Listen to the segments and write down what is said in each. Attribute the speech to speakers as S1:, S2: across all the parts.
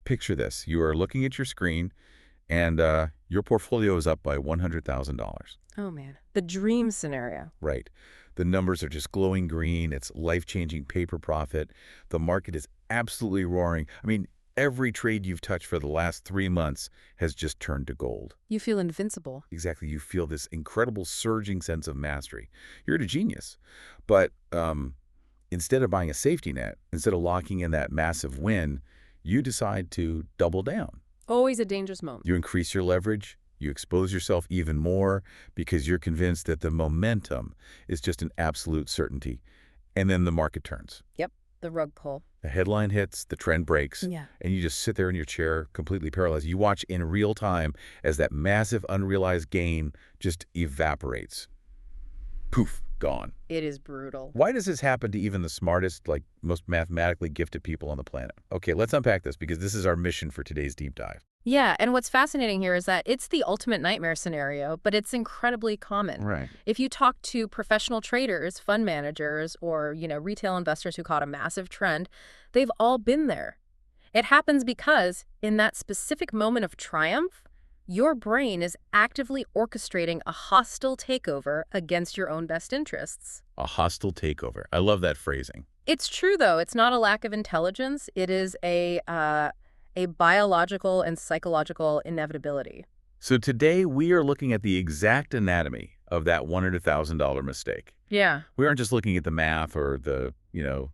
S1: picture this. You are looking at your screen, and your portfolio is up by $100,000.
S2: Oh, man. The dream scenario.
S1: Right. The numbers are just glowing green. It's life-changing paper profit. The market is absolutely roaring. I mean, every trade you've touched for the last 3 months has just turned to gold.
S2: You feel invincible.
S1: Exactly. You feel this incredible surging sense of mastery. You're a genius. But instead of buying a safety net, instead of locking in that massive win, you decide to double down.
S2: Always a dangerous moment.
S1: You increase your leverage. You expose yourself even more because you're convinced that the momentum is just an absolute certainty. And then the market turns.
S2: Yep. The rug pull.
S1: The headline hits, the trend breaks,
S2: Yeah.
S1: and you just sit there in your chair completely paralyzed. You watch in real time as that massive unrealized gain just evaporates. Poof, gone.
S2: It is brutal.
S1: Why does this happen to even the smartest, most mathematically gifted people on the planet? Okay, let's unpack this because this is our mission for today's deep dive.
S2: Yeah, and what's fascinating here is that it's the ultimate nightmare scenario, but it's incredibly common.
S1: Right.
S2: If you talk to professional traders, fund managers, or, retail investors who caught a massive trend, they've all been there. It happens because in that specific moment of triumph, your brain is actively orchestrating a hostile takeover against your own best interests.
S1: A hostile takeover. I love that phrasing.
S2: It's true, though. It's not a lack of intelligence. It is a biological and psychological inevitability.
S1: So today we are looking at the exact anatomy of that $100,000 mistake.
S2: Yeah.
S1: We aren't just looking at the math or the,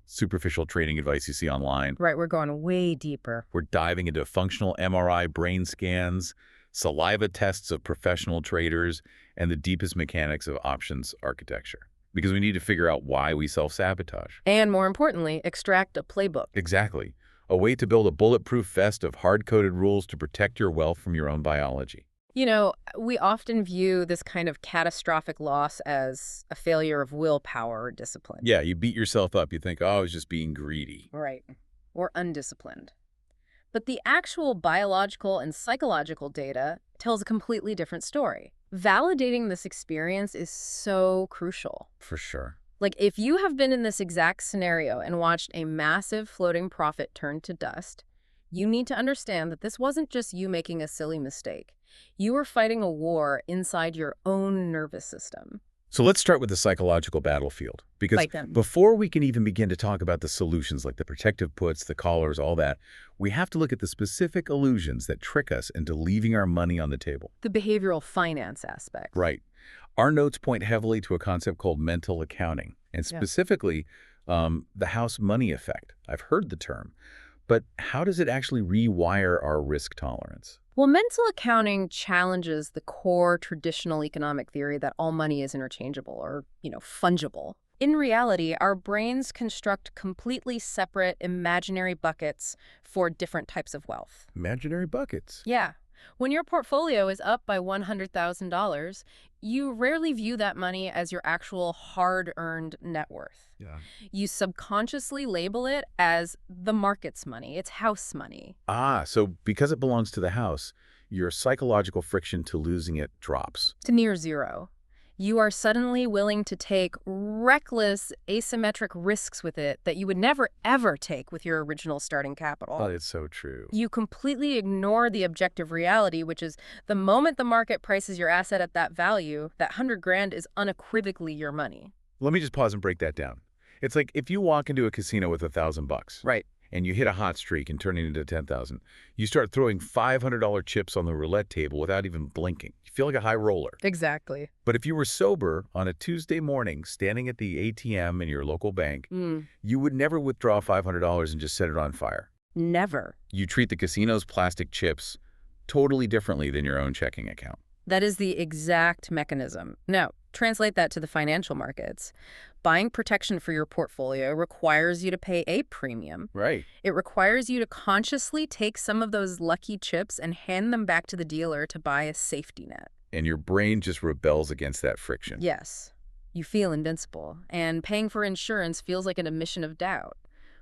S1: superficial trading advice you see online.
S2: Right, we're going way deeper.
S1: We're diving into functional MRI brain scans, saliva tests of professional traders, and the deepest mechanics of options architecture. Because we need to figure out why we self-sabotage.
S2: And more importantly, extract a playbook.
S1: Exactly. A way to build a bulletproof vest of hard-coded rules to protect your wealth from your own biology.
S2: We often view this kind of catastrophic loss as a failure of willpower or discipline.
S1: Yeah, you beat yourself up. You think, oh, I was just being greedy.
S2: Right. Or undisciplined. But the actual biological and psychological data tells a completely different story. Validating this experience is so crucial.
S1: For sure.
S2: Like, if you have been in this exact scenario and watched a massive floating profit turn to dust, you need to understand that this wasn't just you making a silly mistake. You were fighting a war inside your own nervous system.
S1: So let's start with the psychological battlefield. Because before we can even begin to talk about the solutions like the protective puts, the collars, all that, we have to look at the specific illusions that trick us into leaving our money on the table.
S2: The behavioral finance aspect.
S1: Right. Our notes point heavily to a concept called mental accounting, and specifically the house money effect. I've heard the term, but how does it actually rewire our risk tolerance?
S2: Well, mental accounting challenges the core traditional economic theory that all money is interchangeable or, fungible. In reality, our brains construct completely separate imaginary buckets for different types of wealth.
S1: Imaginary buckets.
S2: Yeah. When your portfolio is up by $100,000, you rarely view that money as your actual hard-earned net worth.
S1: Yeah.
S2: You subconsciously label it as the market's money. It's house money.
S1: So because it belongs to the house, your psychological friction to losing it drops.
S2: To near zero. You are suddenly willing to take reckless, asymmetric risks with it that you would never, ever take with your original starting capital.
S1: Oh, it's so true.
S2: You completely ignore the objective reality, which is the moment the market prices your asset at that value, that $100,000 is unequivocally your money.
S1: Let me just pause and break that down. It's like if you walk into a casino with $1,000.
S2: Right.
S1: And you hit a hot streak and turn it into 10,000. You start throwing $500 chips on the roulette table without even blinking. You feel like a high roller.
S2: Exactly.
S1: But if you were sober on a Tuesday morning, standing at the ATM in your local bank, you would never withdraw $500 and just set it on fire.
S2: Never.
S1: You treat the casino's plastic chips totally differently than your own checking account.
S2: That is the exact mechanism. Now, translate that to the financial markets. Buying protection for your portfolio requires you to pay a premium.
S1: Right.
S2: It requires you to consciously take some of those lucky chips and hand them back to the dealer to buy a safety net.
S1: And your brain just rebels against that friction.
S2: Yes. You feel invincible, and paying for insurance feels like an admission of doubt,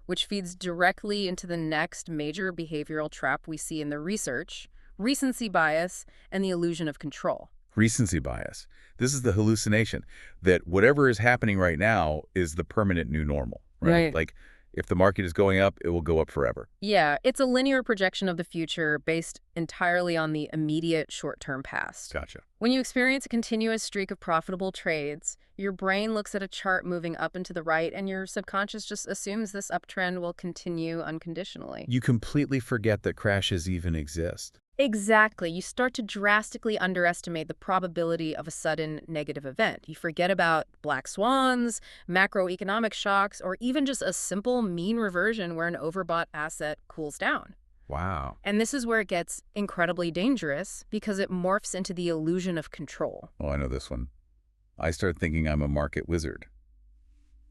S2: which feeds directly into the next major behavioral trap we see in the research: recency bias and the illusion of control.
S1: Recency bias. This is the hallucination that whatever is happening right now is the permanent new normal. Right. Like If the market is going up, it will go up forever.
S2: Yeah, it's a linear projection of the future based entirely on the immediate short-term past.
S1: Gotcha.
S2: When you experience a continuous streak of profitable trades, your brain looks at a chart moving up and to the right, and your subconscious just assumes this uptrend will continue unconditionally.
S1: You completely forget that crashes even exist.
S2: Exactly. You start to drastically underestimate the probability of a sudden negative event. You forget about black swans, macroeconomic shocks, or even just a simple mean reversion where an overbought asset cools down.
S1: Wow.
S2: And this is where it gets incredibly dangerous because it morphs into the illusion of control.
S1: Oh, I know this one. I start thinking I'm a market wizard.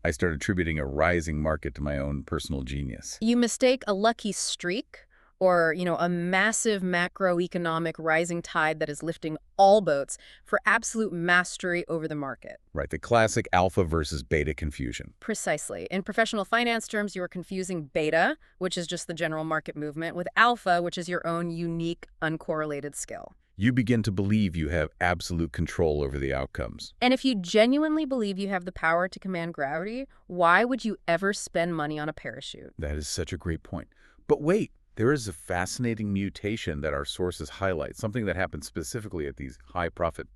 S1: I start attributing a rising market to my own personal genius.
S2: You mistake a lucky streak or, a massive macroeconomic rising tide that is lifting all boats for absolute mastery over the market.
S1: Right, the classic alpha versus beta confusion.
S2: Precisely. In professional finance terms, you are confusing beta, which is just the general market movement, with alpha, which is your own unique, uncorrelated skill.
S1: You begin to believe you have absolute control over the outcomes.
S2: And if you genuinely believe you have the power to command gravity, why would you ever spend money on a parachute?
S1: That is such a great point. But wait, there is a fascinating mutation that our sources highlight, something that happens specifically at these high profit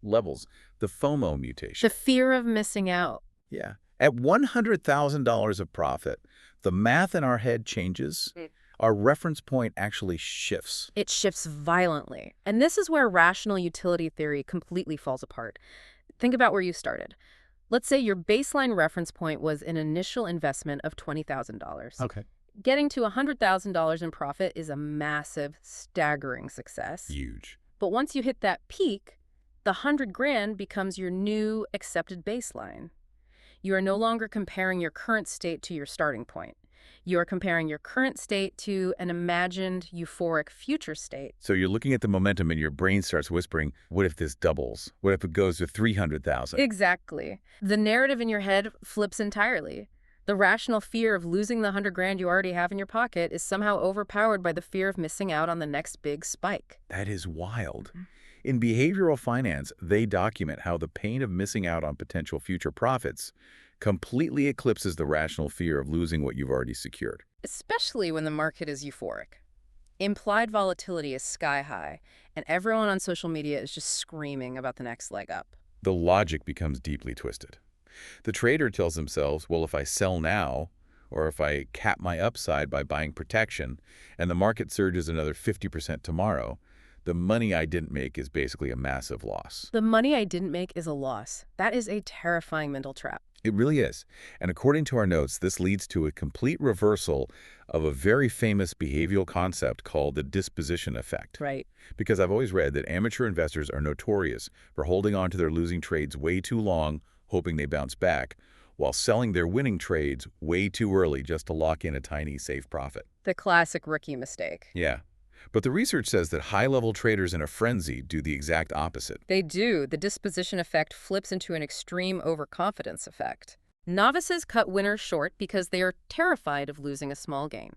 S1: levels, the FOMO mutation.
S2: The fear of missing out.
S1: Yeah. At $100,000 of profit, the math in our head changes. Our reference point actually shifts.
S2: It shifts violently. And this is where rational utility theory completely falls apart. Think about where you started. Let's say your baseline reference point was an initial investment of $20,000.
S1: Okay.
S2: Getting to $100,000 in profit is a massive, staggering success.
S1: Huge.
S2: But once you hit that peak, the 100 grand becomes your new accepted baseline. You are no longer comparing your current state to your starting point. You are comparing your current state to an imagined euphoric future state.
S1: So you're looking at the momentum and your brain starts whispering, what if this doubles? What if it goes to 300,000?
S2: Exactly. The narrative in your head flips entirely. The rational fear of losing the 100 grand you already have in your pocket is somehow overpowered by the fear of missing out on the next big spike.
S1: That is wild. In behavioral finance, they document how the pain of missing out on potential future profits completely eclipses the rational fear of losing what you've already secured.
S2: Especially when the market is euphoric. Implied volatility is sky high, and everyone on social media is just screaming about the next leg up.
S1: The logic becomes deeply twisted. The trader tells themselves, well, if I sell now, or if I cap my upside by buying protection, and the market surges another 50% tomorrow, the money I didn't make is basically a massive loss.
S2: The money I didn't make is a loss. That is a terrifying mental trap.
S1: It really is. And according to our notes, this leads to a complete reversal of a very famous behavioral concept called the disposition effect.
S2: Right.
S1: Because I've always read that amateur investors are notorious for holding on to their losing trades way too long, hoping they bounce back, while selling their winning trades way too early just to lock in a tiny, safe profit.
S2: The classic rookie mistake.
S1: Yeah. But the research says that high-level traders in a frenzy do the exact opposite.
S2: They do. The disposition effect flips into an extreme overconfidence effect. Novices cut winners short because they are terrified of losing a small gain.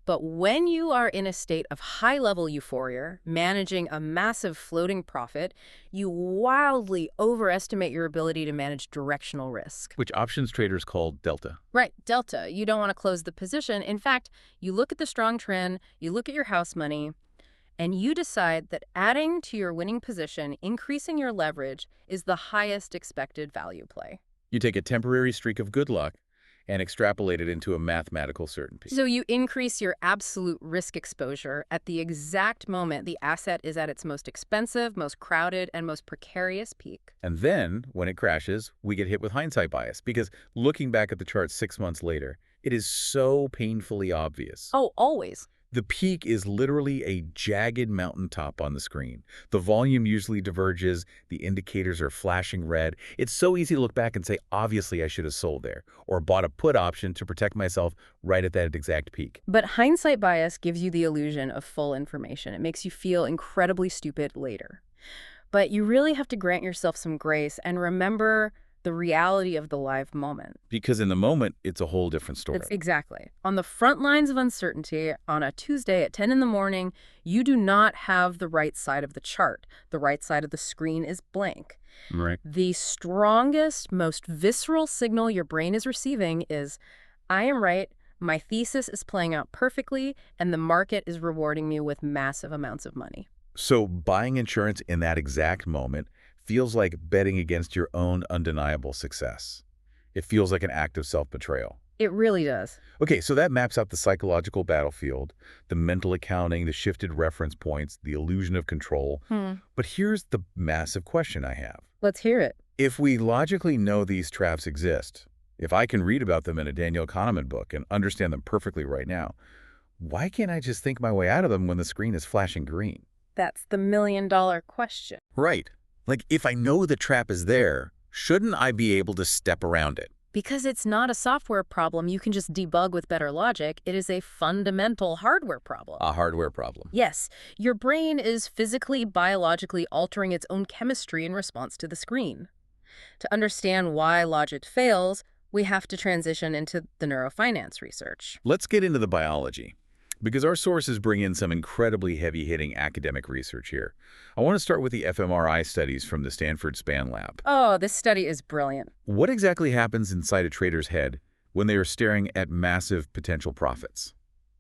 S2: But when you are in a state of high-level euphoria, managing a massive floating profit, you wildly overestimate your ability to manage directional risk.
S1: Which options traders call delta.
S2: Right, delta. You don't want to close the position. In fact, you look at the strong trend, you look at your house money, and you decide that adding to your winning position, increasing your leverage, is the highest expected value play.
S1: You take a temporary streak of good luck and extrapolate it into a mathematical certainty.
S2: So you increase your absolute risk exposure at the exact moment the asset is at its most expensive, most crowded, and most precarious peak.
S1: And then, when it crashes, we get hit with hindsight bias, because looking back at the chart 6 months later, it is so painfully obvious.
S2: Oh, always.
S1: The peak is literally a jagged mountaintop on the screen. The volume usually diverges. The indicators are flashing red. It's so easy to look back and say, obviously I should have sold there, or bought a put option to protect myself right at that exact peak.
S2: But hindsight bias gives you the illusion of full information. It makes you feel incredibly stupid later. But you really have to grant yourself some grace and remember the reality of the live moment.
S1: Because in the moment, it's a whole different story.
S2: Exactly. On the front lines of uncertainty, on a Tuesday at 10 in the morning, you do not have the right side of the chart. The right side of the screen is blank.
S1: Right.
S2: The strongest, most visceral signal your brain is receiving is, I am right, My thesis is playing out perfectly, and the market is rewarding me with massive amounts of money.
S1: So buying insurance in that exact moment feels like betting against your own undeniable success. It feels like an act of self-betrayal.
S2: It really does.
S1: Okay, so that maps out the psychological battlefield, the mental accounting, the shifted reference points, the illusion of control. But here's the massive question I have.
S2: Let's hear it.
S1: If we logically know these traps exist, if I can read about them in a Daniel Kahneman book and understand them perfectly right now, why can't I just think my way out of them when the screen is flashing green?
S2: That's the million-dollar question.
S1: Right. Like, if I know the trap is there, shouldn't I be able to step around it?
S2: Because it's not a software problem you can just debug with better logic. It is a fundamental hardware problem.
S1: A hardware problem.
S2: Yes, your brain is physically, biologically altering its own chemistry in response to the screen. To understand why logic fails, we have to transition into the neurofinance research.
S1: Let's get into the biology, because our sources bring in some incredibly heavy-hitting academic research here. I want to start with the fMRI studies from the Stanford Span Lab.
S2: Oh, this study is brilliant.
S1: What exactly happens inside a trader's head when they are staring at massive potential profits?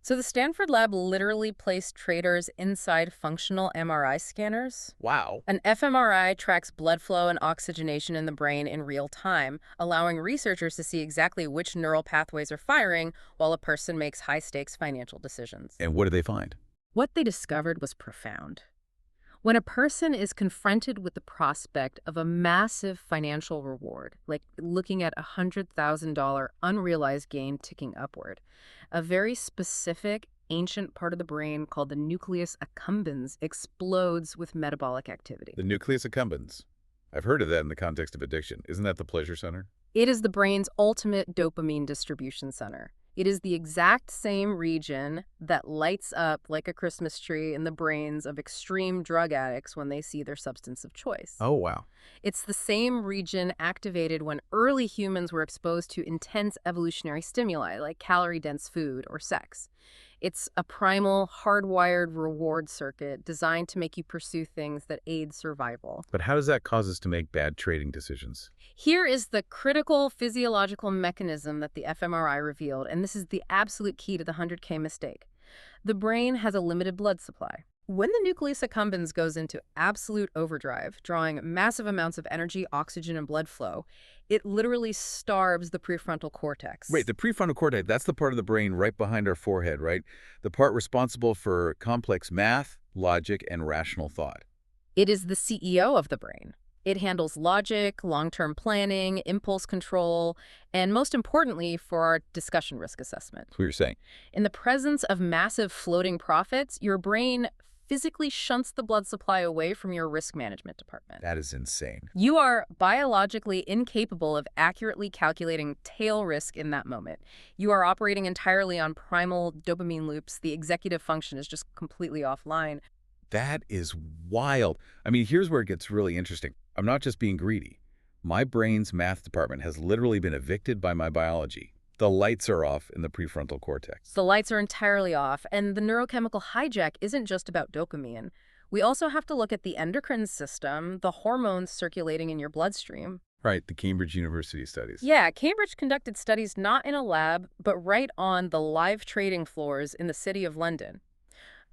S2: So the Stanford lab literally placed traders inside functional MRI scanners.
S1: Wow.
S2: An fMRI tracks blood flow and oxygenation in the brain in real time, allowing researchers to see exactly which neural pathways are firing while a person makes high-stakes financial decisions.
S1: And what did they find?
S2: What they discovered was profound. When a person is confronted with the prospect of a massive financial reward, like looking at a $100,000 unrealized gain ticking upward, a very specific ancient part of the brain called the nucleus accumbens explodes with metabolic activity.
S1: The nucleus accumbens. I've heard of that in the context of addiction. Isn't that the pleasure center?
S2: It is the brain's ultimate dopamine distribution center. It is the exact same region that lights up like a Christmas tree in the brains of extreme drug addicts when they see their substance of choice.
S1: Oh, wow.
S2: It's the same region activated when early humans were exposed to intense evolutionary stimuli like calorie-dense food or sex. It's a primal, hardwired reward circuit designed to make you pursue things that aid survival.
S1: But how does that cause us to make bad trading decisions?
S2: Here is the critical physiological mechanism that the fMRI revealed, and this is the absolute key to the 100K mistake. The brain has a limited blood supply. When the nucleus accumbens goes into absolute overdrive, drawing massive amounts of energy, oxygen, and blood flow, it literally starves the prefrontal cortex.
S1: Wait, the prefrontal cortex, that's the part of the brain right behind our forehead, right? The part responsible for complex math, logic, and rational thought.
S2: It is the CEO of the brain. It handles logic, long-term planning, impulse control, and most importantly, for our discussion risk assessment.
S1: That's what you're saying.
S2: In the presence of massive floating profits, your brain physically shunts the blood supply away from your risk management department.
S1: That is insane.
S2: You are biologically incapable of accurately calculating tail risk in that moment. You are operating entirely on primal dopamine loops. The executive function is just completely offline.
S1: That is wild. I mean, here's where it gets really interesting. I'm not just being greedy. My brain's math department has literally been evicted by my biology. The lights are off in the prefrontal cortex.
S2: The lights are entirely off, and the neurochemical hijack isn't just about dopamine. We also have to look at the endocrine system, the hormones circulating in your bloodstream.
S1: Right, the Cambridge University studies.
S2: Yeah, Cambridge conducted studies not in a lab, but right on the live trading floors in the City of London.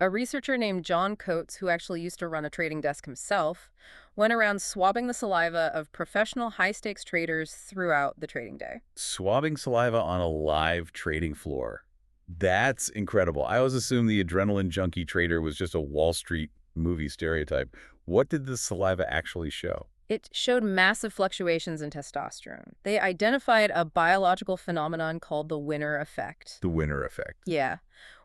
S2: A researcher named John Coates, who actually used to run a trading desk himself, went around swabbing the saliva of professional high-stakes traders throughout the trading day.
S1: Swabbing saliva on a live trading floor. That's incredible. I always assumed the adrenaline junkie trader was just a Wall Street movie stereotype. What did the saliva actually show?
S2: It showed massive fluctuations in testosterone. They identified a biological phenomenon called the winner effect.
S1: The winner effect.
S2: Yeah.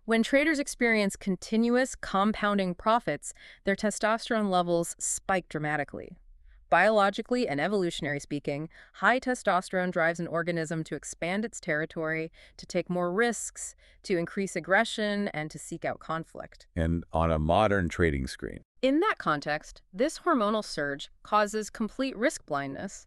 S2: When traders experience continuous compounding profits, their testosterone levels spike dramatically. Biologically and evolutionary speaking, high testosterone drives an organism to expand its territory, to take more risks, to increase aggression, and to seek out conflict.
S1: And on a modern trading screen.
S2: In that context, this hormonal surge causes complete risk blindness.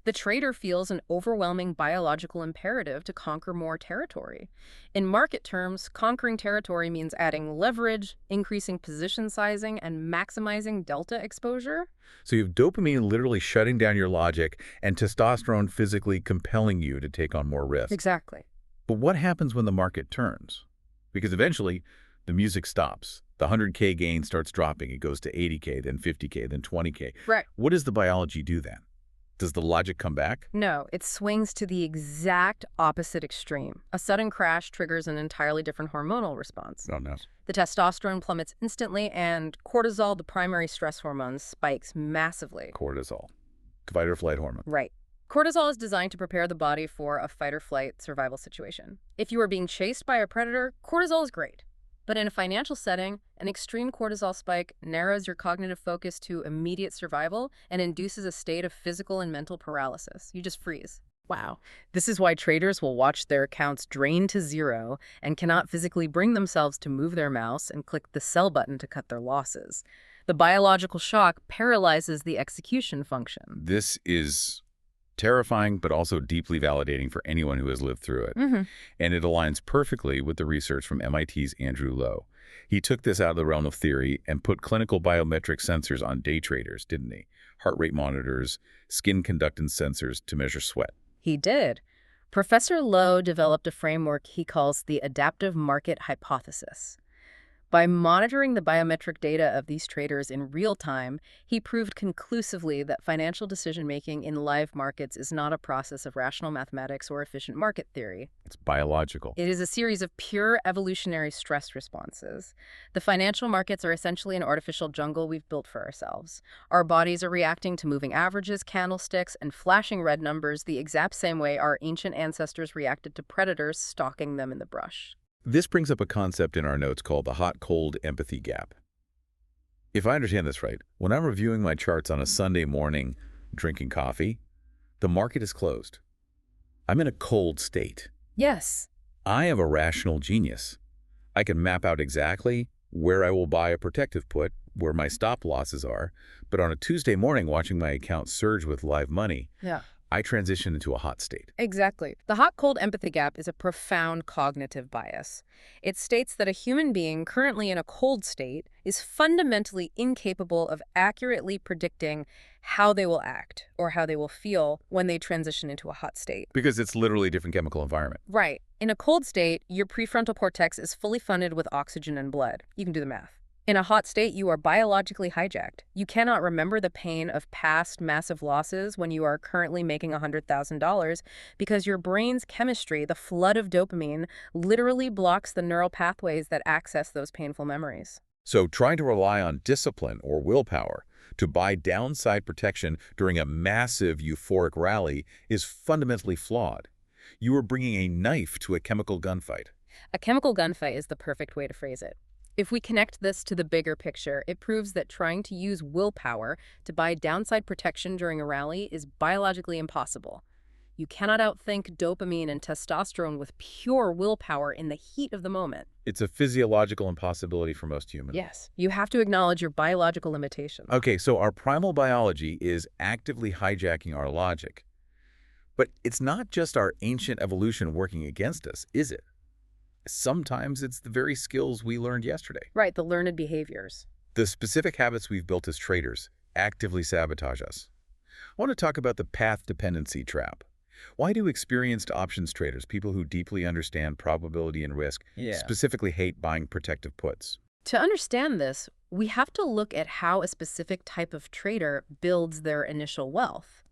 S2: The trader feels an overwhelming biological imperative to conquer more territory. In market terms, conquering territory means adding leverage, increasing position sizing, and maximizing delta exposure.
S1: So you have dopamine literally shutting down your logic and testosterone physically compelling you to take on more risk.
S2: Exactly.
S1: But what happens when the market turns? Because eventually, the music stops. The 100K gain starts dropping. It goes to 80K, then 50K, then 20K.
S2: Right.
S1: What does the biology do then? Does the logic come back?
S2: No, it swings to the exact opposite extreme. A sudden crash triggers an entirely different hormonal response.
S1: Oh, no.
S2: The testosterone plummets instantly, and cortisol, the primary stress hormone, spikes massively.
S1: Cortisol. Fight or flight hormone.
S2: Right. Cortisol is designed to prepare the body for a fight-or-flight survival situation. If you are being chased by a predator, cortisol is great. But in a financial setting, an extreme cortisol spike narrows your cognitive focus to immediate survival and induces a state of physical and mental paralysis. You just freeze. Wow. This is why traders will watch their accounts drain to zero and cannot physically bring themselves to move their mouse and click the sell button to cut their losses. The biological shock paralyzes the execution function.
S1: This is terrifying, but also deeply validating for anyone who has lived through it. And it aligns perfectly with the research from MIT's Andrew Lo. He took this out of the realm of theory and put clinical biometric sensors on day traders, didn't he? Heart rate monitors, skin conductance sensors to measure sweat.
S2: He did. Professor Lo developed a framework he calls the adaptive market hypothesis. By monitoring the biometric data of these traders in real time, he proved conclusively that financial decision-making in live markets is not a process of rational mathematics or efficient market theory.
S1: It's biological.
S2: It is a series of pure evolutionary stress responses. The financial markets are essentially an artificial jungle we've built for ourselves. Our bodies are reacting to moving averages, candlesticks, and flashing red numbers the exact same way our ancient ancestors reacted to predators stalking them in the brush.
S1: This brings up a concept in our notes called the hot-cold empathy gap. If I understand this right, when I'm reviewing my charts on a Sunday morning, drinking coffee, the market is closed. I'm in a cold state.
S2: Yes.
S1: I have a rational genius. I can map out exactly where I will buy a protective put, where my stop losses are, but on a Tuesday morning watching my account surge with live money, I transition into a hot state.
S2: Exactly. The hot-cold empathy gap is a profound cognitive bias. It states that a human being currently in a cold state is fundamentally incapable of accurately predicting how they will act or how they will feel when they transition into a hot state.
S1: Because it's literally a different chemical environment.
S2: Right. In a cold state, your prefrontal cortex is fully funded with oxygen and blood. You can do the math. In a hot state, you are biologically hijacked. You cannot remember the pain of past massive losses when you are currently making $100,000 because your brain's chemistry, the flood of dopamine, literally blocks the neural pathways that access those painful memories.
S1: So trying to rely on discipline or willpower to buy downside protection during a massive euphoric rally is fundamentally flawed. You are bringing a knife to a chemical gunfight.
S2: A chemical gunfight is the perfect way to phrase it. If we connect this to the bigger picture, it proves that trying to use willpower to buy downside protection during a rally is biologically impossible. You cannot outthink dopamine and testosterone with pure willpower in the heat of the moment.
S1: It's a physiological impossibility for most humans.
S2: Yes, you have to acknowledge your biological limitations.
S1: Okay, so our primal biology is actively hijacking our logic. But it's not just our ancient evolution working against us, is it? Sometimes it's the very skills we learned yesterday.
S2: Right, the learned behaviors.
S1: The specific habits we've built as traders actively sabotage us. I want to talk about the path dependency trap. Why do experienced options traders, people who deeply understand probability and risk, specifically hate buying protective puts?
S2: To understand this, we have to look at how a specific type of trader builds their initial wealth.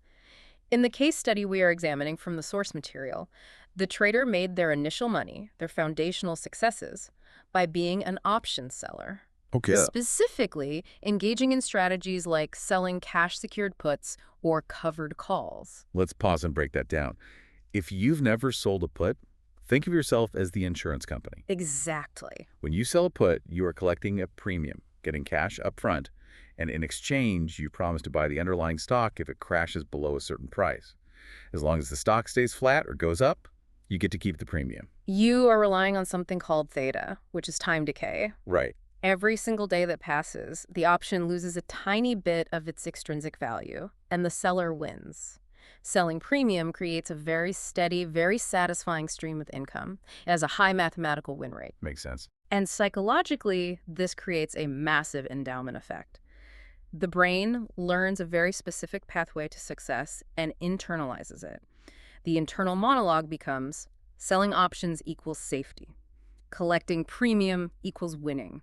S2: In the case study we are examining from the source material, the trader made their initial money, their foundational successes, by being an options seller.
S1: Okay.
S2: Specifically, engaging in strategies like selling cash-secured puts or covered calls.
S1: Let's pause and break that down. If you've never sold a put, think of yourself as the insurance company.
S2: Exactly.
S1: When you sell a put, you are collecting a premium, getting cash up front, and in exchange, you promise to buy the underlying stock if it crashes below a certain price. As long as the stock stays flat or goes up, you get to keep the premium.
S2: You are relying on something called theta, which is time decay.
S1: Right.
S2: Every single day that passes, the option loses a tiny bit of its extrinsic value, and the seller wins. Selling premium creates a very steady, very satisfying stream of income. It has a high mathematical win rate.
S1: Makes sense.
S2: And psychologically, this creates a massive endowment effect. The brain learns a very specific pathway to success and internalizes it. The internal monologue becomes, Selling options equals safety. Collecting premium equals winning.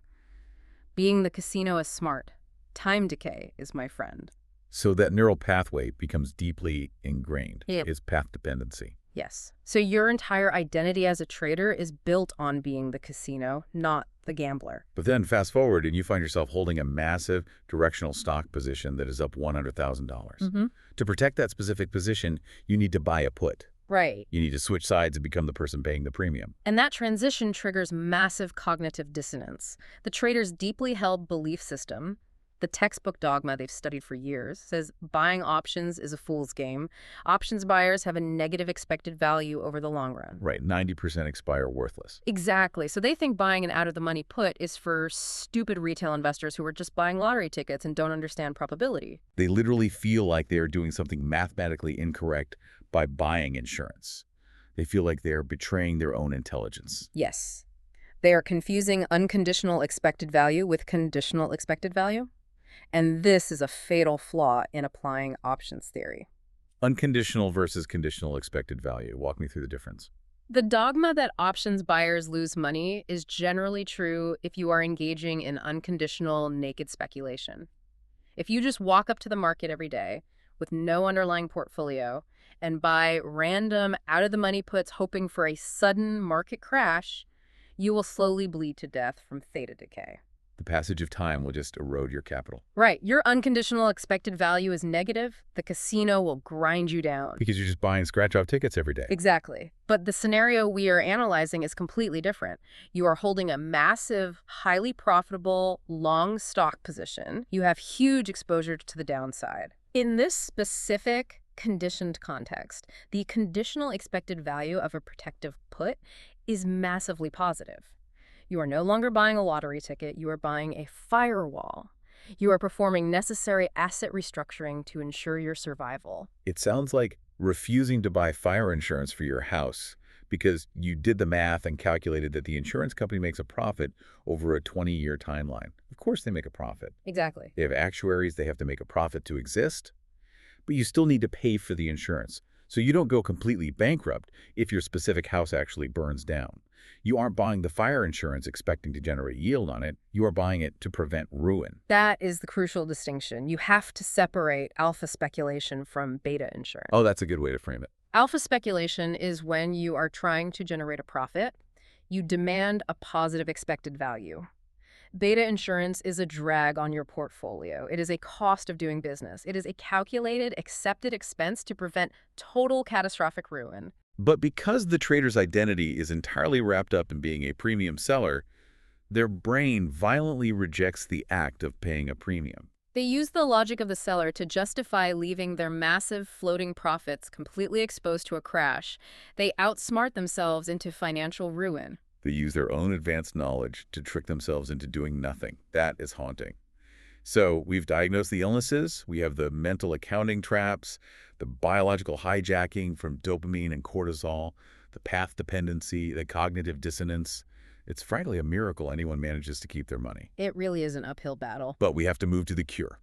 S2: Being the casino is smart. Time decay is my friend.
S1: So that neural pathway becomes deeply ingrained.
S2: Yep.
S1: Is path dependency.
S2: Yes. So your entire identity as a trader is built on being the casino, not the gambler.
S1: But then fast forward and you find yourself holding a massive directional stock position that is up $100,000. To protect that specific position, you need to buy a put.
S2: Right.
S1: You need to switch sides and become the person paying the premium.
S2: And that transition triggers massive cognitive dissonance. The trader's deeply held belief system, the textbook dogma they've studied for years, says buying options is a fool's game. Options buyers have a negative expected value over the long run.
S1: Right, 90% expire worthless.
S2: Exactly. So they think buying an out-of-the-money put is for stupid retail investors who are just buying lottery tickets and don't understand probability.
S1: They literally feel like they are doing something mathematically incorrect by buying insurance. They feel like they are betraying their own intelligence.
S2: Yes. They are confusing unconditional expected value with conditional expected value. And this is a fatal flaw in applying options theory.
S1: Unconditional versus conditional expected value. Walk me through the difference.
S2: The dogma that options buyers lose money is generally true if you are engaging in unconditional, naked speculation. If you just walk up to the market every day with no underlying portfolio and buy random out-of-the-money puts hoping for a sudden market crash, you will slowly bleed to death from theta decay.
S1: The passage of time will just erode your capital.
S2: Right. Your unconditional expected value is negative. The casino will grind you down.
S1: Because you're just buying scratch-off tickets every day.
S2: Exactly. But the scenario we are analyzing is completely different. You are holding a massive, highly profitable, long stock position. You have huge exposure to the downside. In this specific conditioned context, the conditional expected value of a protective put is massively positive. You are no longer buying a lottery ticket, you are buying a firewall. You are performing necessary asset restructuring to ensure your survival.
S1: It sounds like refusing to buy fire insurance for your house because you did the math and calculated that the insurance company makes a profit over a 20-year timeline. Of course they make a profit.
S2: Exactly.
S1: They have actuaries, they have to make a profit to exist, but you still need to pay for the insurance. So you don't go completely bankrupt if your specific house actually burns down. You aren't buying the fire insurance expecting to generate yield on it. You are buying it to prevent ruin.
S2: That is the crucial distinction. You have to separate alpha speculation from beta insurance.
S1: Oh, that's a good way to frame it.
S2: Alpha speculation is when you are trying to generate a profit. You demand a positive expected value. Beta insurance is a drag on your portfolio. It is a cost of doing business. It is a calculated, accepted expense to prevent total catastrophic ruin.
S1: But because the trader's identity is entirely wrapped up in being a premium seller, their brain violently rejects the act of paying a premium.
S2: They use the logic of the seller to justify leaving their massive floating profits completely exposed to a crash. They outsmart themselves into financial ruin.
S1: They use their own advanced knowledge to trick themselves into doing nothing. That is haunting. So we've diagnosed the illnesses. We have the mental accounting traps, the biological hijacking from dopamine and cortisol, the path dependency, the cognitive dissonance. It's frankly a miracle anyone manages to keep their money.
S2: It really is an uphill battle.
S1: But we have to move to the cure.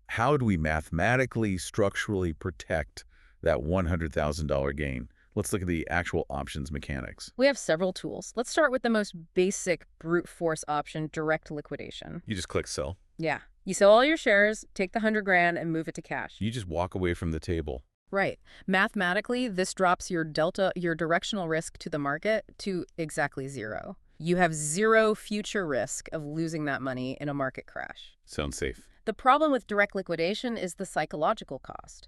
S1: How do we mathematically, structurally protect that $100,000 gain? Let's look at the actual options mechanics.
S2: We have several tools. Let's start with the most basic brute force option, direct liquidation.
S1: You just click sell.
S2: Yeah. You sell all your shares, take the $100,000 and move it to cash.
S1: You just walk away from the table.
S2: Right. Mathematically, this drops your directional risk to the market to exactly zero. You have zero future risk of losing that money in a market crash.
S1: Sounds safe.
S2: The problem with direct liquidation is the psychological cost.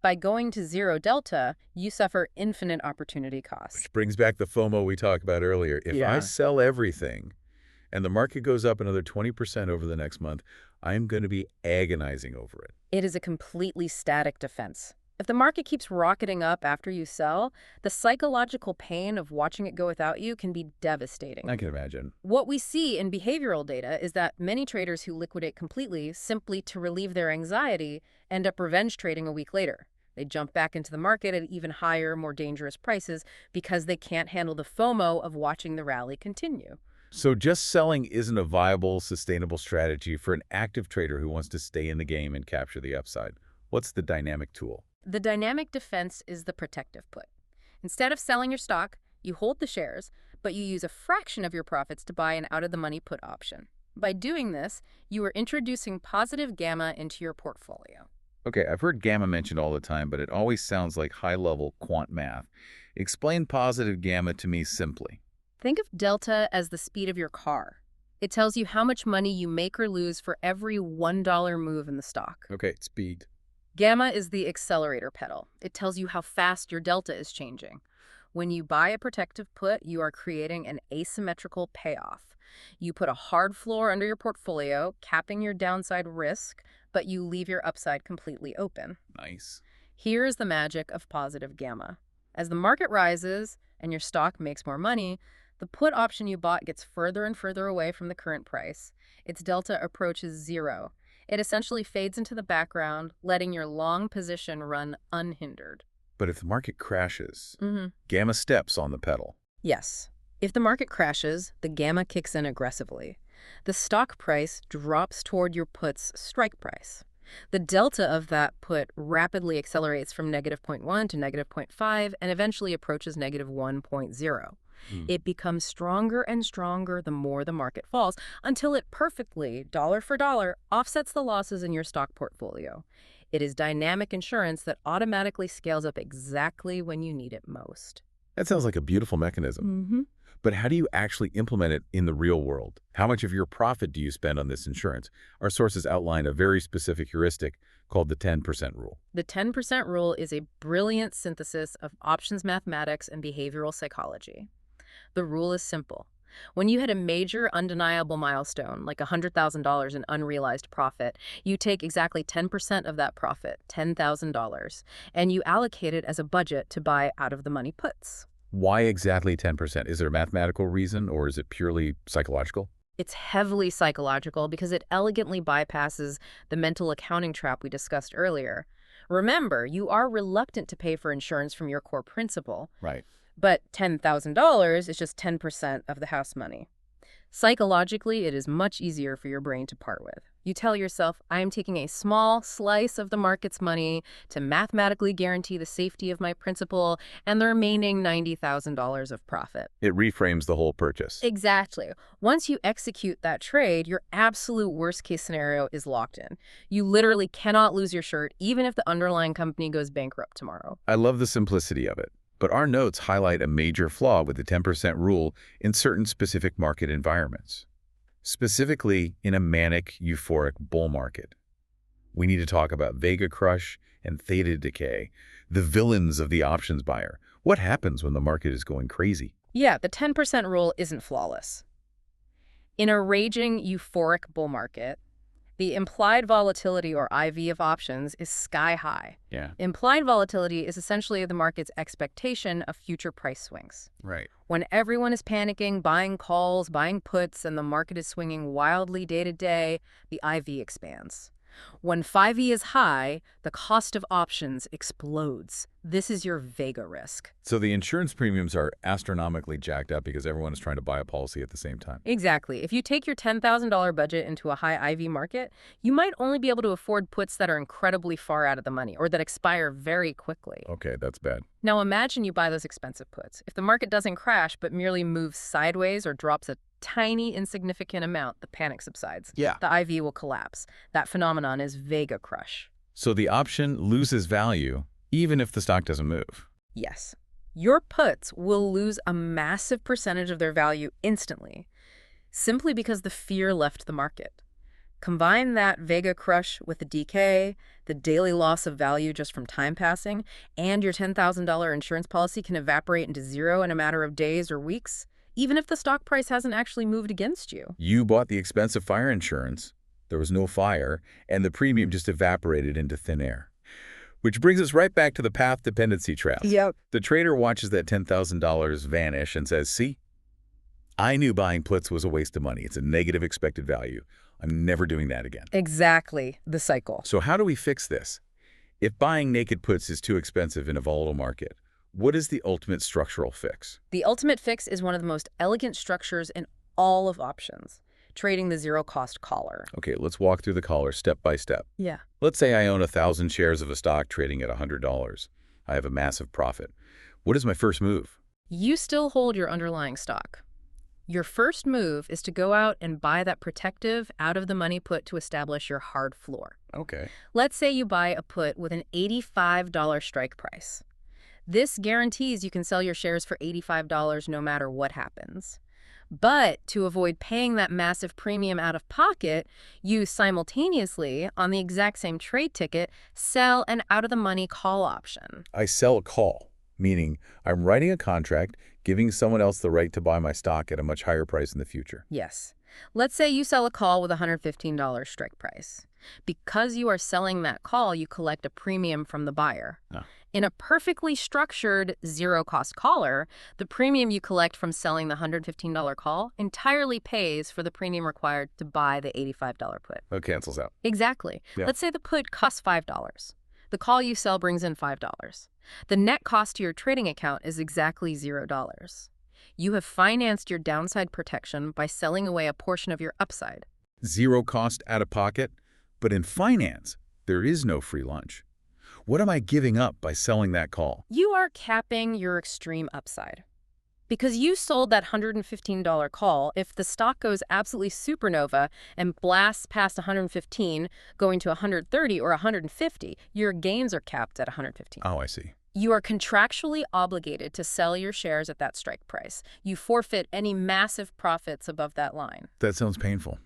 S2: By going to zero delta, you suffer infinite opportunity costs.
S1: Which brings back the FOMO we talked about earlier. If I sell everything and the market goes up another 20% over the next month, I'm going to be agonizing over it.
S2: It is a completely static defense. If the market keeps rocketing up after you sell, the psychological pain of watching it go without you can be devastating.
S1: I can imagine.
S2: What we see in behavioral data is that many traders who liquidate completely simply to relieve their anxiety end up revenge trading a week later. They jump back into the market at even higher, more dangerous prices because they can't handle the FOMO of watching the rally continue.
S1: So just selling isn't a viable, sustainable strategy for an active trader who wants to stay in the game and capture the upside. What's the dynamic tool?
S2: The dynamic defense is the protective put. Instead of selling your stock, You hold the shares, but you use a fraction of your profits to buy an out-of-the-money put option. By doing this, you are introducing positive gamma into your portfolio.
S1: Okay, I've heard gamma mentioned all the time, but it always sounds like high-level quant math. Explain positive gamma to me simply.
S2: Think of delta as the speed of your car. It tells you how much money you make or lose for every $1 move in the stock.
S1: Okay, speed.
S2: Gamma is the accelerator pedal. It tells you how fast your delta is changing. When you buy a protective put, you are creating an asymmetrical payoff. You put a hard floor under your portfolio, capping your downside risk, but you leave your upside completely open.
S1: Nice.
S2: Here is the magic of positive gamma. As the market rises and your stock makes more money, the put option you bought gets further and further away from the current price. Its delta approaches zero. It essentially fades into the background, letting your long position run unhindered.
S1: But if the market crashes, gamma steps on the pedal.
S2: Yes. If the market crashes, the gamma kicks in aggressively. The stock price drops toward your put's strike price. The delta of that put rapidly accelerates from -0.1 to -0.5 and eventually approaches -1.0. It becomes stronger and stronger the more the market falls, until it perfectly, dollar for dollar, offsets the losses in your stock portfolio. It is dynamic insurance that automatically scales up exactly when you need it most.
S1: That sounds like a beautiful mechanism. But how do you actually implement it in the real world? How much of your profit do you spend on this insurance? Our sources outline a very specific heuristic called the 10% rule.
S2: The 10% rule is a brilliant synthesis of options mathematics and behavioral psychology. The rule is simple. When you hit a major undeniable milestone, like $100,000 in unrealized profit, you take exactly 10% of that profit, $10,000, and you allocate it as a budget to buy out-of-the-money puts.
S1: Why exactly 10%? Is there a mathematical reason, or is it purely psychological?
S2: It's heavily psychological because it elegantly bypasses the mental accounting trap we discussed earlier. Remember, you are reluctant to pay for insurance from your core principal.
S1: Right.
S2: But $10,000 is just 10% of the house money. Psychologically, it is much easier for your brain to part with. You tell yourself, I am taking a small slice of the market's money to mathematically guarantee the safety of my principal and the remaining $90,000 of profit.
S1: It reframes the whole purchase.
S2: Exactly. Once you execute that trade, your absolute worst-case scenario is locked in. You literally cannot lose your shirt, even if the underlying company goes bankrupt tomorrow.
S1: I love the simplicity of it. But our notes highlight a major flaw with the 10% rule in certain specific market environments, specifically in a manic, euphoric bull market. We need to talk about Vega crush and theta decay, the villains of the options buyer. What happens when the market is going crazy?
S2: Yeah, the 10% rule isn't flawless. In a raging, euphoric bull market, the implied volatility, or IV, of options is sky high.
S1: Yeah.
S2: Implied volatility is essentially the market's expectation of future price swings.
S1: Right.
S2: When everyone is panicking, buying calls, buying puts, and the market is swinging wildly day to day, the IV expands. When 5E is high, the cost of options explodes. This is your Vega risk.
S1: So the insurance premiums are astronomically jacked up because everyone is trying to buy a policy at the same time.
S2: Exactly. If you take your $10,000 budget into a high IV market, you might only be able to afford puts that are incredibly far out of the money or that expire very quickly.
S1: Okay, that's bad.
S2: Now imagine you buy those expensive puts. If the market doesn't crash but merely moves sideways or drops a tiny, insignificant amount, the panic subsides.
S1: Yeah.
S2: The IV will collapse. That phenomenon is Vega crush.
S1: So the option loses value even if the stock doesn't move.
S2: Yes. Your puts will lose a massive percentage of their value instantly, simply because the fear left the market. Combine that Vega crush with the decay, the daily loss of value just from time passing, and your $10,000 insurance policy can evaporate into zero in a matter of days or weeks, even if the stock price hasn't actually moved against you.
S1: You bought the expensive fire insurance, there was no fire, and the premium just evaporated into thin air. Which brings us right back to the path dependency trap.
S2: Yep.
S1: The trader watches that $10,000 vanish and says, see, I knew buying puts was a waste of money. It's a negative expected value. I'm never doing that again.
S2: Exactly, the cycle.
S1: So how do we fix this? If buying naked puts is too expensive in a volatile market, what is the ultimate structural fix?
S2: The ultimate fix is one of the most elegant structures in all of options, trading the zero-cost collar.
S1: Okay, let's walk through the collar step by step.
S2: Yeah.
S1: Let's say I own 1,000 shares of a stock trading at $100. I have a massive profit. What is my first move?
S2: You still hold your underlying stock. Your first move is to go out and buy that protective, out-of-the-money put to establish your hard floor.
S1: Okay.
S2: Let's say you buy a put with an $85 strike price. This guarantees you can sell your shares for $85 no matter what happens. But to avoid paying that massive premium out of pocket, you simultaneously, on the exact same trade ticket, sell an out-of-the-money call option.
S1: I sell a call, meaning I'm writing a contract, giving someone else the right to buy my stock at a much higher price in the future.
S2: Yes. Let's say you sell a call with a $115 strike price. Because you are selling that call, you collect a premium from the buyer.
S1: No.
S2: In a perfectly structured zero-cost collar, the premium you collect from selling the $115 call entirely pays for the premium required to buy the $85 put.
S1: It cancels out.
S2: Exactly.
S1: Yeah.
S2: Let's say the put costs $5. The call you sell brings in $5. The net cost to your trading account is exactly $0. You have financed your downside protection by selling away a portion of your upside.
S1: Zero cost out of pocket, but in finance, there is no free lunch. What am I giving up by selling that call?
S2: You are capping your extreme upside. Because you sold that $115 call, if the stock goes absolutely supernova and blasts past 115, going to 130 or 150, your gains are capped at 115.
S1: Oh, I see.
S2: You are contractually obligated to sell your shares at that strike price. You forfeit any massive profits above that line.
S1: That sounds painful.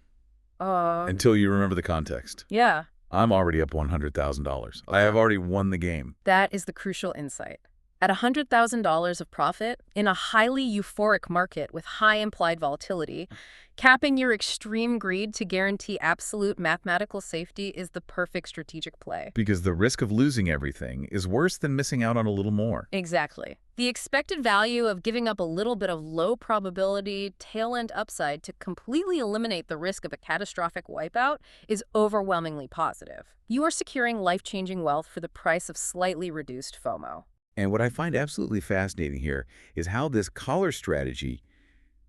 S1: Until you remember the context.
S2: Yeah.
S1: I'm already up $100,000. I have already won the game.
S2: That is the crucial insight. At $100,000 of profit, in a highly euphoric market with high implied volatility, capping your extreme greed to guarantee absolute mathematical safety is the perfect strategic play.
S1: Because the risk of losing everything is worse than missing out on a little more.
S2: Exactly. The expected value of giving up a little bit of low probability tail-end upside to completely eliminate the risk of a catastrophic wipeout is overwhelmingly positive. You are securing life-changing wealth for the price of slightly reduced FOMO.
S1: And what I find absolutely fascinating here is how this collar strategy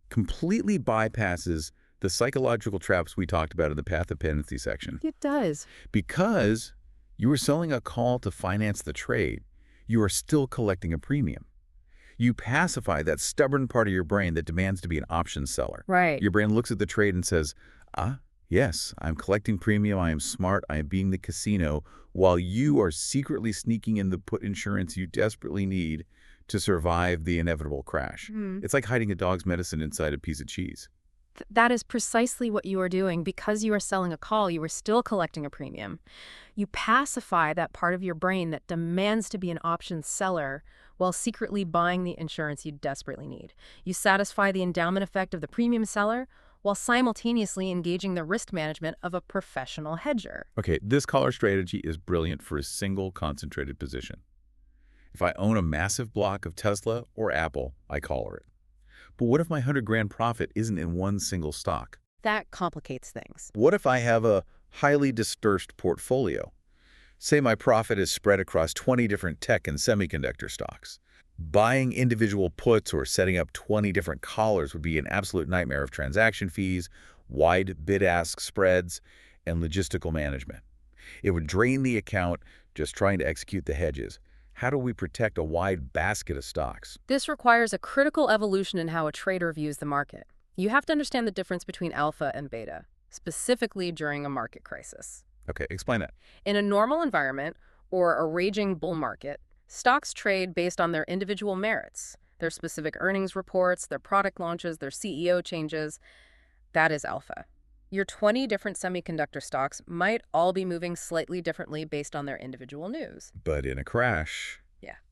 S1: completely bypasses the psychological traps we talked about in the path of pendency section.
S2: It does.
S1: Because you are selling a call to finance the trade, you are still collecting a premium. You pacify that stubborn part of your brain that demands to be an option seller.
S2: Right.
S1: Your brain looks at the trade and says, yes, I'm collecting premium, I am smart, I am being the casino, while you are secretly sneaking in the put insurance you desperately need to survive the inevitable crash. It's like hiding a dog's medicine inside a piece of cheese.
S2: That is precisely what you are doing. Because you are selling a call, you are still collecting a premium. You pacify that part of your brain that demands to be an option seller while secretly buying the insurance you desperately need. You satisfy the endowment effect of the premium seller while simultaneously engaging the risk management of a professional hedger.
S1: Okay, this collar strategy is brilliant for a single concentrated position. If I own a massive block of Tesla or Apple, I collar it. But what if my 100 grand profit isn't in one single stock?
S2: That complicates things.
S1: What if I have a highly dispersed portfolio? Say my profit is spread across 20 different tech and semiconductor stocks. Buying individual puts or setting up 20 different collars would be an absolute nightmare of transaction fees, wide bid-ask spreads, and logistical management. It would drain the account just trying to execute the hedges. How do we protect a wide basket of stocks?
S2: This requires a critical evolution in how a trader views the market. You have to understand the difference between alpha and beta, specifically during a market crisis.
S1: Okay, explain that.
S2: In a normal environment or a raging bull market, stocks trade based on their individual merits, their specific earnings reports, their product launches, their CEO changes. That is alpha. Your 20 different semiconductor stocks might all be moving slightly differently based on their individual news.
S1: But in a crash,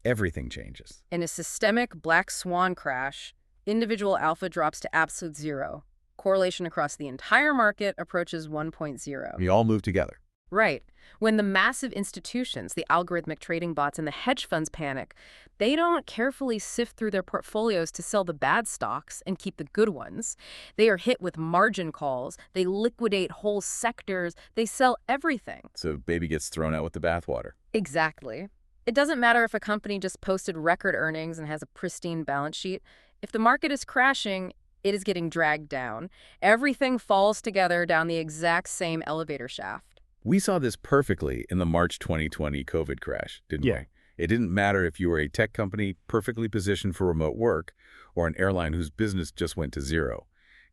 S1: everything changes.
S2: In a systemic black swan crash, individual alpha drops to absolute zero. Correlation across the entire market approaches 1.0.
S1: We all move together.
S2: Right. When the massive institutions, the algorithmic trading bots, and the hedge funds panic, they don't carefully sift through their portfolios to sell the bad stocks and keep the good ones. They are hit with margin calls. They liquidate whole sectors. They sell everything.
S1: So baby gets thrown out with the bathwater.
S2: Exactly. It doesn't matter if a company just posted record earnings and has a pristine balance sheet. If the market is crashing, it is getting dragged down. Everything falls together down the exact same elevator shaft.
S1: We saw this perfectly in the March 2020 COVID crash, didn't we? It didn't matter if you were a tech company perfectly positioned for remote work or an airline whose business just went to zero.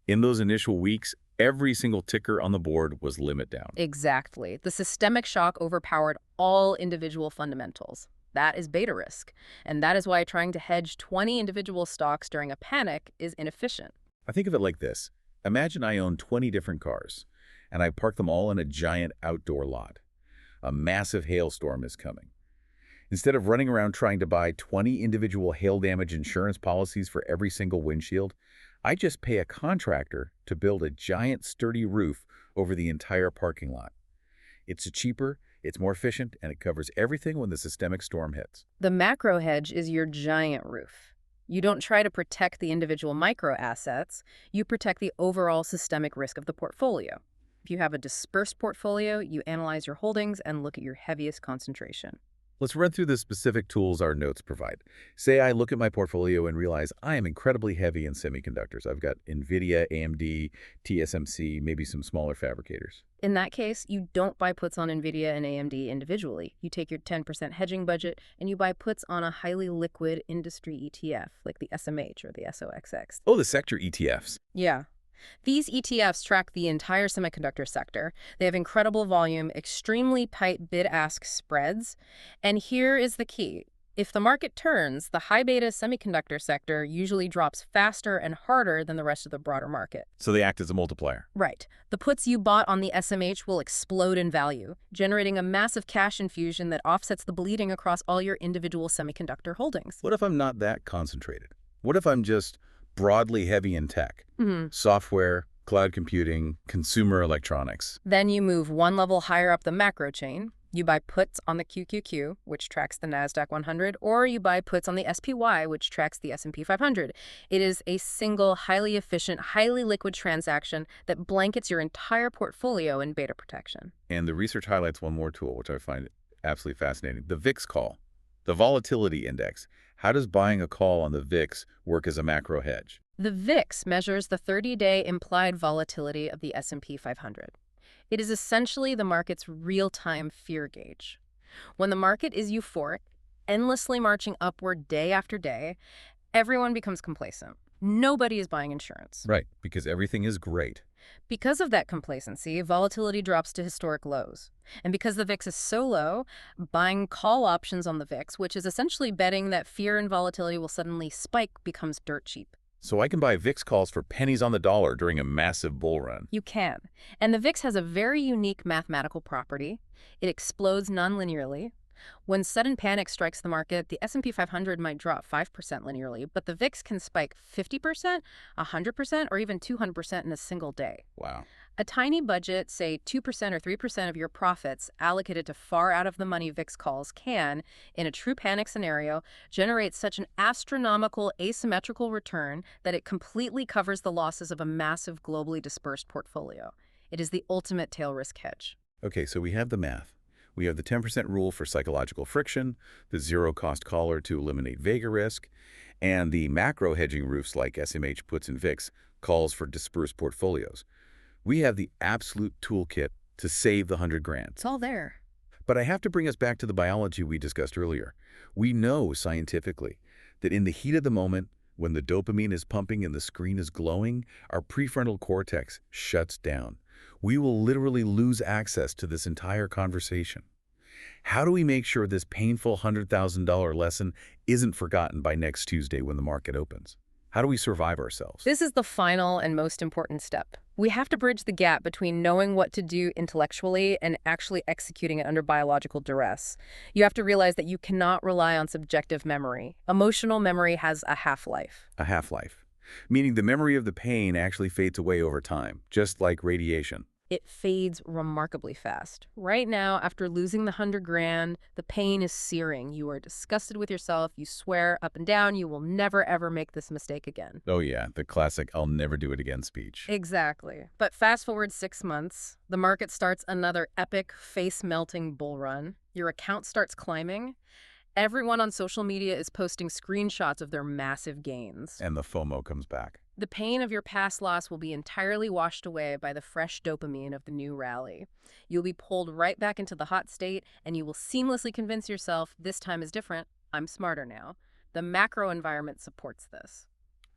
S1: In those initial weeks, every single ticker on the board was limit down.
S2: Exactly. The systemic shock overpowered all individual fundamentals. That is beta risk. And that is why trying to hedge 20 individual stocks during a panic is inefficient.
S1: I think of it like this. Imagine I own 20 different cars, and I park them all in a giant outdoor lot. A massive hailstorm is coming. Instead of running around trying to buy 20 individual hail damage insurance policies for every single windshield, I just pay a contractor to build a giant sturdy roof over the entire parking lot. It's cheaper, it's more efficient, and it covers everything when the systemic storm hits.
S2: The macro hedge is your giant roof. You don't try to protect the individual micro assets, you protect the overall systemic risk of the portfolio. If you have a dispersed portfolio, you analyze your holdings and look at your heaviest concentration.
S1: Let's run through the specific tools our notes provide. Say I look at my portfolio and realize I am incredibly heavy in semiconductors. I've got NVIDIA, AMD, TSMC, maybe some smaller fabricators.
S2: In that case, you don't buy puts on NVIDIA and AMD individually. You take your 10% hedging budget and you buy puts on a highly liquid industry ETF, like the SMH or the SOXX.
S1: Oh, the sector ETFs.
S2: Yeah. These ETFs track the entire semiconductor sector. They have incredible volume, extremely tight bid-ask spreads. And here is the key. If the market turns, the high-beta semiconductor sector usually drops faster and harder than the rest of the broader market.
S1: So they act as a multiplier.
S2: Right. The puts you bought on the SMH will explode in value, generating a massive cash infusion that offsets the bleeding across all your individual semiconductor holdings.
S1: What if I'm not that concentrated? What if I'm just broadly heavy in tech? Software, cloud computing, consumer electronics.
S2: Then you move one level higher up the macro chain. You buy puts on the QQQ, which tracks the NASDAQ 100, or you buy puts on the SPY, which tracks the S&P 500. It is a single, highly efficient, highly liquid transaction that blankets your entire portfolio in beta protection.
S1: And the research highlights one more tool, which I find absolutely fascinating, the VIX call, the volatility index. How does buying a call on the VIX work as a macro hedge?
S2: The VIX measures the 30-day implied volatility of the S&P 500. It is essentially the market's real-time fear gauge. When the market is euphoric, endlessly marching upward day after day, everyone becomes complacent. Nobody is buying insurance.
S1: Right, because everything is great.
S2: Because of that complacency, volatility drops to historic lows. And because the VIX is so low, buying call options on the VIX, which is essentially betting that fear and volatility will suddenly spike, becomes dirt cheap.
S1: So I can buy VIX calls for pennies on the dollar during a massive bull run.
S2: You can. And the VIX has a very unique mathematical property. It explodes nonlinearly. When sudden panic strikes the market, the S&P 500 might drop 5% linearly, but the VIX can spike 50%, 100%, or even 200% in a single day.
S1: Wow.
S2: A tiny budget, say 2% or 3% of your profits allocated to far out-of-the-money VIX calls can, in a true panic scenario, generate such an astronomical asymmetrical return that it completely covers the losses of a massive globally dispersed portfolio. It is the ultimate tail risk hedge.
S1: Okay, so we have the math. We have the 10% rule for psychological friction, the zero-cost collar to eliminate vega risk, and the macro hedging roofs like SMH puts and VIX calls for dispersed portfolios. We have the absolute toolkit to save the 100 grand.
S2: It's all there.
S1: But I have to bring us back to the biology we discussed earlier. We know scientifically that in the heat of the moment, when the dopamine is pumping and the screen is glowing, our prefrontal cortex shuts down. We will literally lose access to this entire conversation. How do we make sure this painful $100,000 lesson isn't forgotten by next Tuesday when the market opens? How do we survive ourselves?
S2: This is the final and most important step. We have to bridge the gap between knowing what to do intellectually and actually executing it under biological duress. You have to realize that you cannot rely on subjective memory. Emotional memory has a half-life.
S1: A half-life, meaning the memory of the pain actually fades away over time, just like radiation.
S2: It fades remarkably fast. Right now, after losing the 100 grand, the pain is searing. You are disgusted with yourself. You swear up and down you will never, ever make this mistake again.
S1: Oh yeah, the classic "I'll never do it again" speech.
S2: Exactly. But fast forward 6 months, the market starts another epic, face-melting bull run. Your account starts climbing. Everyone on social media is posting screenshots of their massive gains.
S1: And the FOMO comes back.
S2: The pain of your past loss will be entirely washed away by the fresh dopamine of the new rally. You'll be pulled right back into the hot state, and you will seamlessly convince yourself this time is different. I'm smarter now. The macro environment supports this.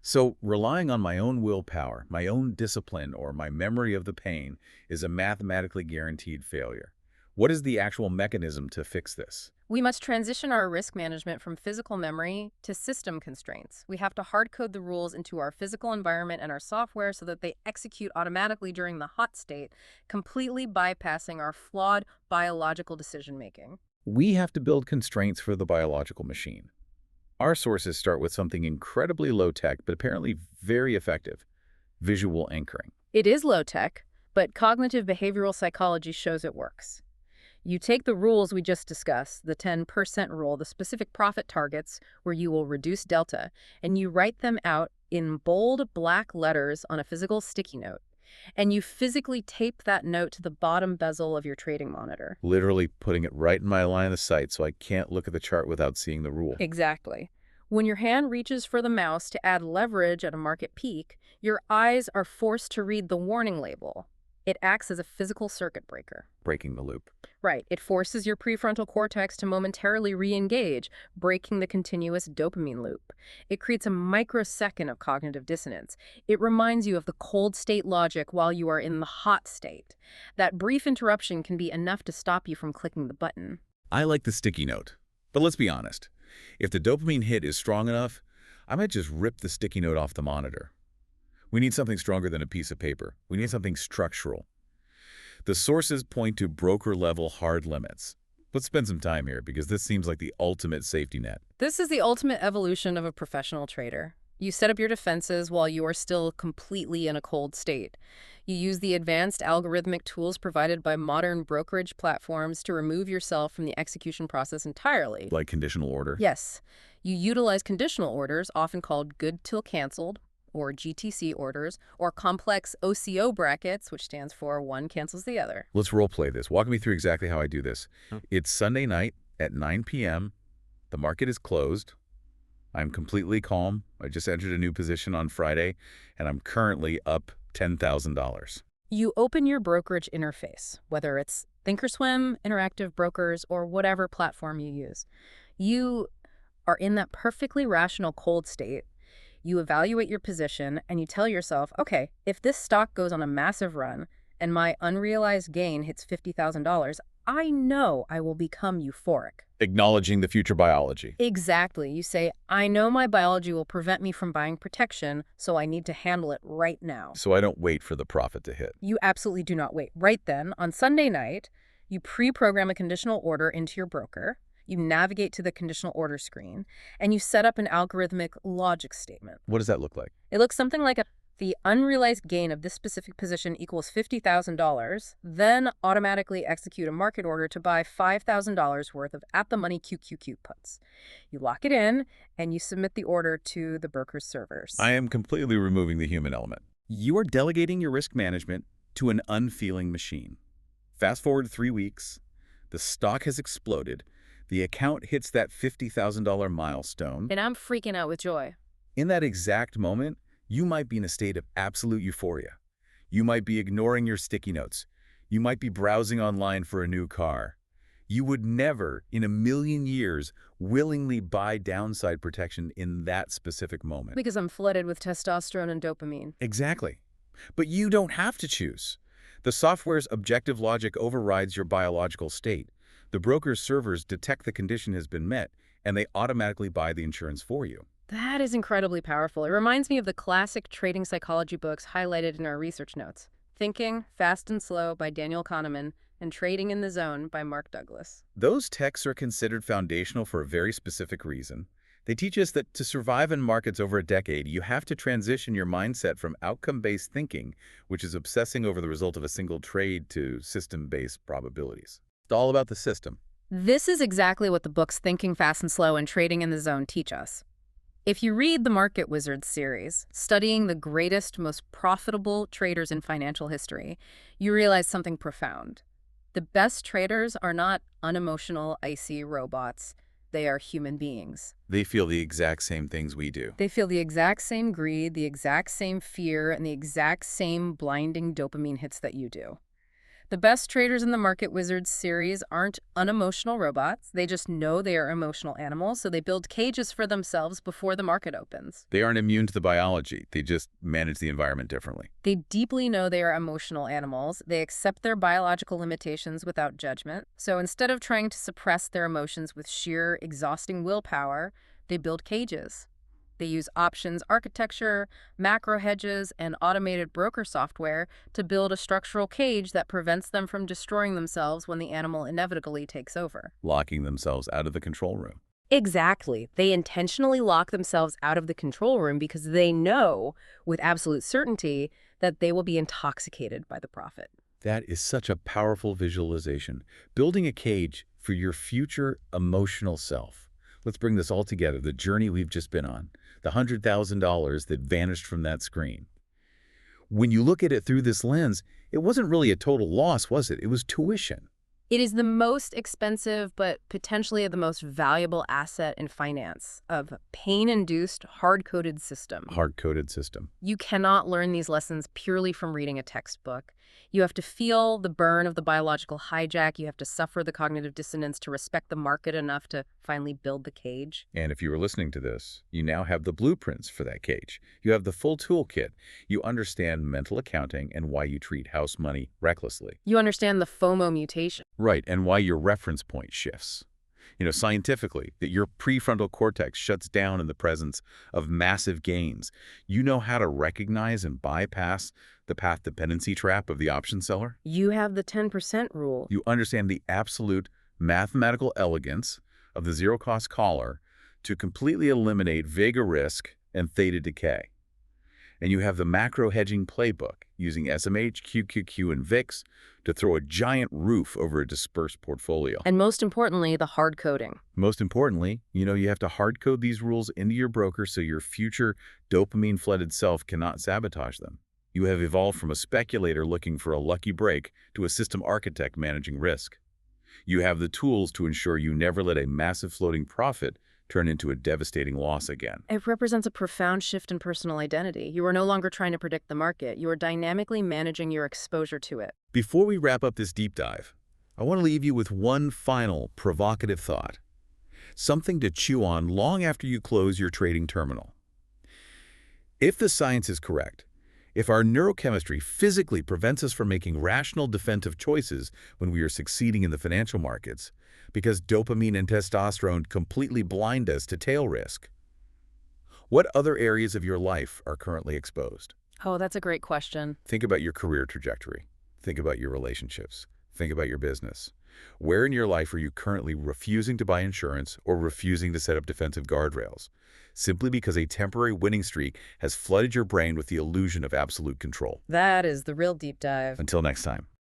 S1: So relying on my own willpower, my own discipline, or my memory of the pain is a mathematically guaranteed failure. What is the actual mechanism to fix this?
S2: We must transition our risk management from physical memory to system constraints. We have to hard-code the rules into our physical environment and our software so that they execute automatically during the hot state, completely bypassing our flawed biological decision-making.
S1: We have to build constraints for the biological machine. Our sources start with something incredibly low-tech, but apparently very effective: visual anchoring.
S2: It is low-tech, but cognitive behavioral psychology shows it works. You take the rules we just discussed, the 10% rule, the specific profit targets where you will reduce delta, and you write them out in bold black letters on a physical sticky note. And you physically tape that note to the bottom bezel of your trading monitor.
S1: Literally putting it right in my line of sight so I can't look at the chart without seeing the rule.
S2: Exactly. When your hand reaches for the mouse to add leverage at a market peak, your eyes are forced to read the warning label. It acts as a physical circuit breaker.
S1: Breaking the loop.
S2: Right. It forces your prefrontal cortex to momentarily re-engage, breaking the continuous dopamine loop. It creates a microsecond of cognitive dissonance. It reminds you of the cold state logic while you are in the hot state. That brief interruption can be enough to stop you from clicking the button.
S1: I like the sticky note. But let's be honest. If the dopamine hit is strong enough, I might just rip the sticky note off the monitor. We need something stronger than a piece of paper. We need something structural. The sources point to broker-level hard limits. Let's spend some time here because this seems like the ultimate safety net.
S2: This is the ultimate evolution of a professional trader. You set up your defenses while you are still completely in a cold state. You use the advanced algorithmic tools provided by modern brokerage platforms to remove yourself from the execution process entirely.
S1: Like conditional order?
S2: Yes. You utilize conditional orders, often called good till canceled, or GTC orders, or complex OCO brackets, which stands for one cancels the other.
S1: Let's role play this. Walk me through exactly how I do this. It's Sunday night at 9 p.m. The market is closed. I'm completely calm. I just entered a new position on Friday, and I'm currently up $10,000.
S2: You open your brokerage interface, whether it's Thinkorswim, Interactive Brokers, or whatever platform you use. You are in that perfectly rational cold state. You evaluate your position, and you tell yourself, okay, if this stock goes on a massive run and my unrealized gain hits $50,000, I know I will become euphoric.
S1: Acknowledging the future biology.
S2: Exactly. You say, I know my biology will prevent me from buying protection, so I need to handle it right now.
S1: So I don't wait for the profit to hit.
S2: You absolutely do not wait. Right then, on Sunday night, you pre-program a conditional order into your broker. You navigate to the conditional order screen, and you set up an algorithmic logic statement.
S1: What does that look like?
S2: It looks something like the unrealized gain of this specific position equals $50,000, then automatically execute a market order to buy $5,000 worth of at-the-money QQQ puts. You lock it in, and you submit the order to the broker's servers.
S1: I am completely removing the human element. You are delegating your risk management to an unfeeling machine. Fast forward 3 weeks, the stock has exploded. The account hits that $50,000 milestone.
S2: And I'm freaking out with joy.
S1: In that exact moment, you might be in a state of absolute euphoria. You might be ignoring your sticky notes. You might be browsing online for a new car. You would never, in a million years, willingly buy downside protection in that specific moment.
S2: Because I'm flooded with testosterone and dopamine.
S1: Exactly. But you don't have to choose. The software's objective logic overrides your biological state. The broker's servers detect the condition has been met, and they automatically buy the insurance for you.
S2: That is incredibly powerful. It reminds me of the classic trading psychology books highlighted in our research notes. Thinking, Fast and Slow by Daniel Kahneman, and Trading in the Zone by Mark Douglas.
S1: Those texts are considered foundational for a very specific reason. They teach us that to survive in markets over a decade, you have to transition your mindset from outcome-based thinking, which is obsessing over the result of a single trade, to system-based probabilities. It's all about the system.
S2: This is exactly what the books Thinking Fast and Slow and Trading in the Zone teach us. If you read the Market Wizards series, studying the greatest, most profitable traders in financial history, you realize something profound. The best traders are not unemotional, icy robots. They are human beings.
S1: They feel the exact same things we do.
S2: They feel the exact same greed, the exact same fear, and the exact same blinding dopamine hits that you do. The best traders in the Market Wizards series aren't unemotional robots. They just know they are emotional animals, so they build cages for themselves before the market opens.
S1: They aren't immune to the biology. They just manage the environment differently.
S2: They deeply know they are emotional animals. They accept their biological limitations without judgment. So instead of trying to suppress their emotions with sheer, exhausting willpower, they build cages. They use options architecture, macro hedges, and automated broker software to build a structural cage that prevents them from destroying themselves when the animal inevitably takes over.
S1: Locking themselves out of the control room.
S2: Exactly. They intentionally lock themselves out of the control room because they know with absolute certainty that they will be intoxicated by the profit.
S1: That is such a powerful visualization. Building a cage for your future emotional self. Let's bring this all together, the journey we've just been on, the $100,000 that vanished from that screen. When you look at it through this lens, it wasn't really a total loss, was it? It was tuition.
S2: It is the most expensive but potentially the most valuable asset in finance, of pain-induced, hard-coded system.
S1: Hard-coded system.
S2: You cannot learn these lessons purely from reading a textbook. You have to feel the burn of the biological hijack. You have to suffer the cognitive dissonance to respect the market enough to finally build the cage.
S1: And if you were listening to this, you now have the blueprints for that cage. You have the full toolkit. You understand mental accounting and why you treat house money recklessly.
S2: You understand the FOMO mutation.
S1: Right, and why your reference point shifts. Scientifically, that your prefrontal cortex shuts down in the presence of massive gains. You know how to recognize and bypass the path dependency trap of the option seller.
S2: You have the 10% rule.
S1: You understand the absolute mathematical elegance of the zero-cost collar to completely eliminate vega risk and theta decay. And you have the macro hedging playbook using SMH, QQQ, and VIX to throw a giant roof over a dispersed portfolio.
S2: And most importantly, the hard coding.
S1: Most importantly, you have to hard code these rules into your broker so your future dopamine-flooded self cannot sabotage them. You have evolved from a speculator looking for a lucky break to a system architect managing risk. You have the tools to ensure you never let a massive floating profit turn into a devastating loss again.
S2: It represents a profound shift in personal identity. You are no longer trying to predict the market. You are dynamically managing your exposure to it.
S1: Before we wrap up this deep dive, I want to leave you with one final provocative thought. Something to chew on long after you close your trading terminal. If the science is correct, if our neurochemistry physically prevents us from making rational defensive choices when we are succeeding in the financial markets, because dopamine and testosterone completely blind us to tail risk, what other areas of your life are currently exposed?
S2: Oh, that's a great question.
S1: Think about your career trajectory. Think about your relationships. Think about your business. Where in your life are you currently refusing to buy insurance or refusing to set up defensive guardrails, simply because a temporary winning streak has flooded your brain with the illusion of absolute control?
S2: That is the real deep dive.
S1: Until next time.